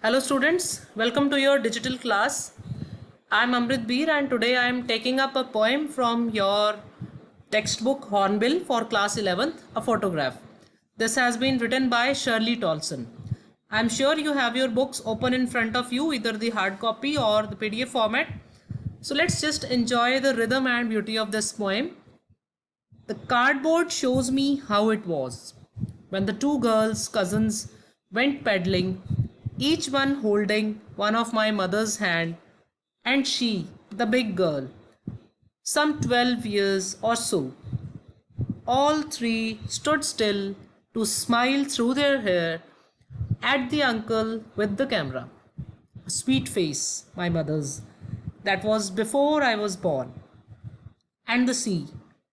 Hello students, welcome to your digital class. I am Amrit Beer and today I am taking up a poem from your textbook Hornbill for class 11th, a photograph. This has been written by Shirley Tolson. I am sure you have your books open in front of you, either the hard copy or the PDF format. So let's just enjoy the rhythm and beauty of this poem. The cardboard shows me how it was when the two girls, cousins, went peddling, each one holding one of my mother's hand, and she, the big girl, some 12 years or so. All three stood still to smile through their hair at the uncle with the camera. Sweet face, my mother's, that was before I was born, and the sea,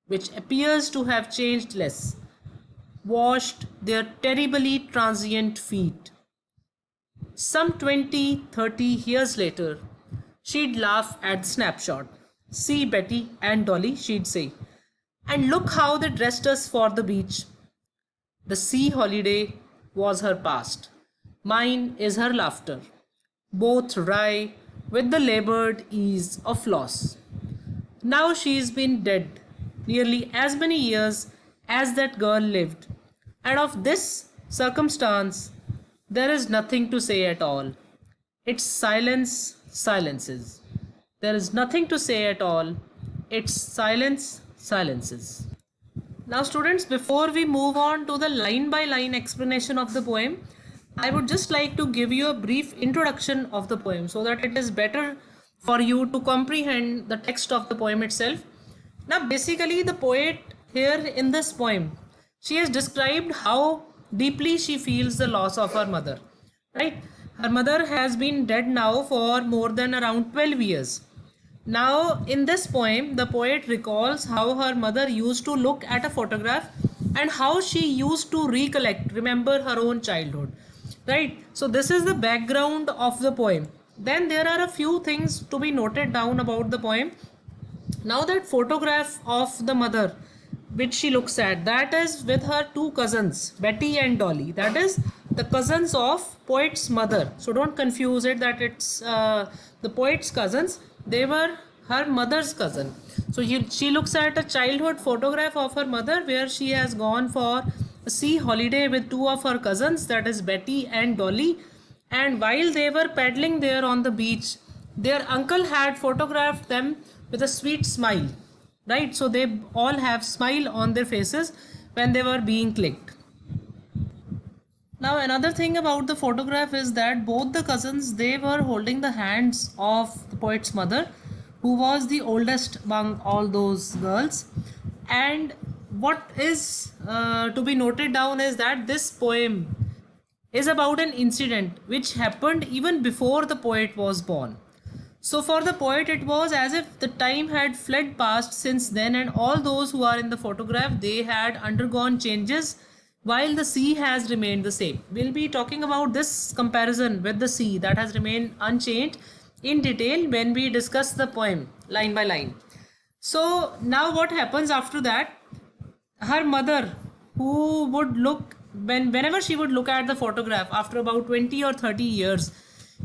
which appears to have changed less, washed their terribly transient feet. Some 20, 30 years later, she'd laugh at the snapshot. See Betty and Dolly, she'd say. And look how they dressed us for the beach. The sea holiday was her past. Mine is her laughter. Both wry with the labored ease of loss. Now she's been dead nearly as many years as that girl lived. And of this circumstance, there is nothing to say at all. Its silence silences. There is nothing to say at all. Its silence silences. Now, students, before we move on to the line by line explanation of the poem, I would just like to give you a brief introduction of the poem so that it is better for you to comprehend the text of the poem itself. Now, basically, the poet here in this poem, she has described how deeply she feels the loss of her mother, right? Her mother has been dead now for more than around 12 years. Now, in this poem, the poet recalls how her mother used to look at a photograph and how she used to remember her own childhood, right? So, this is the background of the poem. Then there are a few things to be noted down about the poem. Now, that photograph of the mother which she looks at, that is with her two cousins, Betty and Dolly. That is the cousins of poet's mother. So don't confuse it that it's the poet's cousins. They were her mother's cousin. So she looks at a childhood photograph of her mother where she has gone for a sea holiday with two of her cousins, that is Betty and Dolly. And while they were paddling there on the beach, their uncle had photographed them with a sweet smile, right? So they all have smile on their faces when they were being clicked. Now, another thing about the photograph is that both the cousins, they were holding the hands of the poet's mother, who was the oldest among all those girls. And what is to be noted down is that this poem is about an incident which happened even before the poet was born. So for the poet, it was as if the time had fled past since then, and all those who are in the photograph, they had undergone changes while the sea has remained the same. We'll be talking about this comparison with the sea that has remained unchanged in detail when we discuss the poem line by line. So now what happens after that? Her mother, who would look whenever she would look at the photograph after about 20 or 30 years,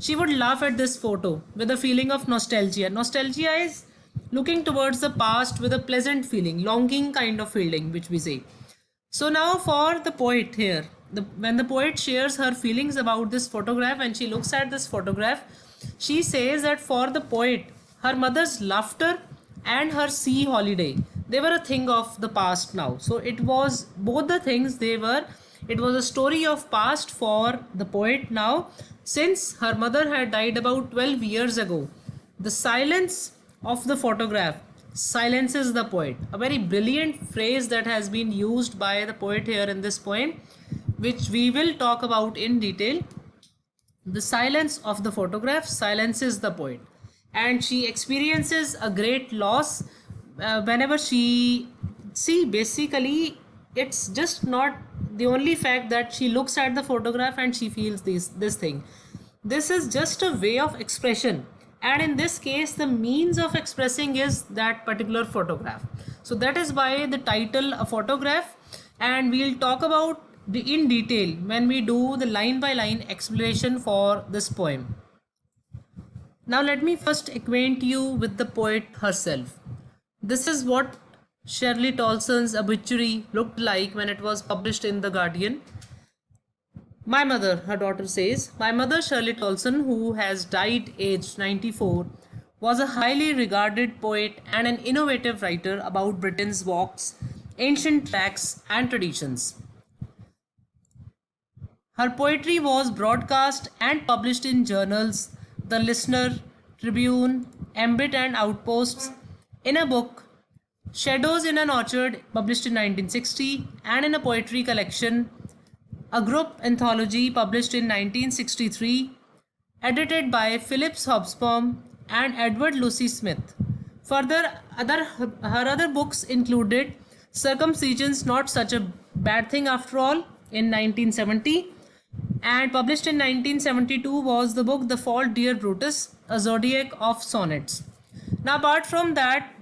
she would laugh at this photo with a feeling of nostalgia. Nostalgia is looking towards the past with a pleasant feeling, longing kind of feeling, which we say. So now for the poet here, when the poet shares her feelings about this photograph and she looks at this photograph, she says that for the poet, her mother's laughter and her sea holiday, they were a thing of the past now. So it was both the things it was a story of past for the poet now, since her mother had died about 12 years ago. The silence of the photograph silences the poet. A very brilliant phrase that has been used by the poet here in this poem, which we will talk about in detail. The silence of the photograph silences the poet, and she experiences a great loss whenever she see. Basically, it's just not the only fact that she looks at the photograph and she feels this thing. This is just a way of expression, and in this case the means of expressing is that particular photograph. So that is why the title, a photograph, and we'll talk about in detail when we do the line by line explanation for this poem. Now let me first acquaint you with the poet herself. This is what Shirley Tolson's obituary looked like when it was published in The Guardian. My mother, her daughter says, my mother Shirley Tolson, who has died aged 94, was a highly regarded poet and an innovative writer about Britain's walks, ancient tracts, and traditions. Her poetry was broadcast and published in journals The Listener, Tribune, Ambit, and Outposts, in a book, Shadows in an Orchard, published in 1960, and in a poetry collection, a group anthology published in 1963, edited by Phillips Hobsbawm and Edward Lucy Smith. Further, her other books included Circumcision's Not Such a Bad Thing After All in 1970, and published in 1972 was the book The Fault Dear Brutus, a zodiac of sonnets. Now, apart from that,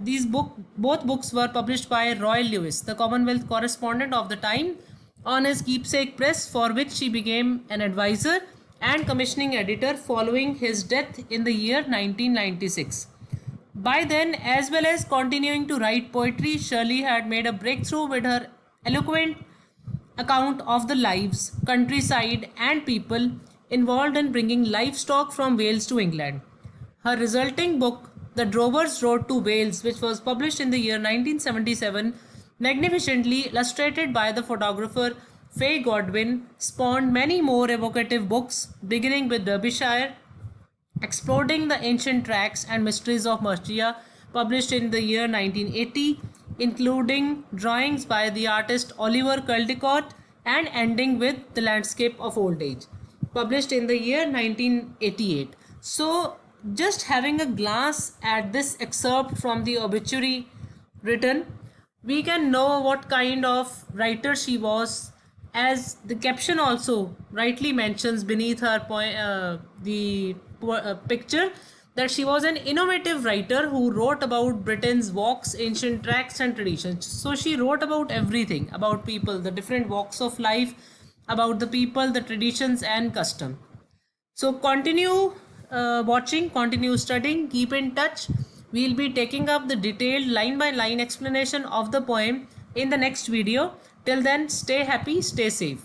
both books were published by Roy Lewis, the Commonwealth correspondent of the time, on his keepsake press, for which she became an advisor and commissioning editor following his death in the year 1996. By then, as well as continuing to write poetry, Shirley had made a breakthrough with her eloquent account of the lives, countryside, and people involved in bringing livestock from Wales to England. Her resulting book, The Drover's Road to Wales, which was published in the year 1977, magnificently illustrated by the photographer Fay Godwin, spawned many more evocative books, beginning with Derbyshire, Exploring the Ancient Tracts and Mysteries of Mercia, published in the year 1980, including drawings by the artist Oliver Caldecott, and ending with The Landscape of Old Age, published in the year 1988. So, just having a glance at this excerpt from the obituary written, we can know what kind of writer she was, as the caption also rightly mentions beneath her picture, that she was an innovative writer who wrote about Britain's walks, ancient tracts, and traditions. So she wrote about everything, about people, the different walks of life, about the people, the traditions, and custom. So continue watching, continue studying, keep in touch. We'll be taking up the detailed line by line explanation of the poem in the next video. Till then, stay happy, stay safe.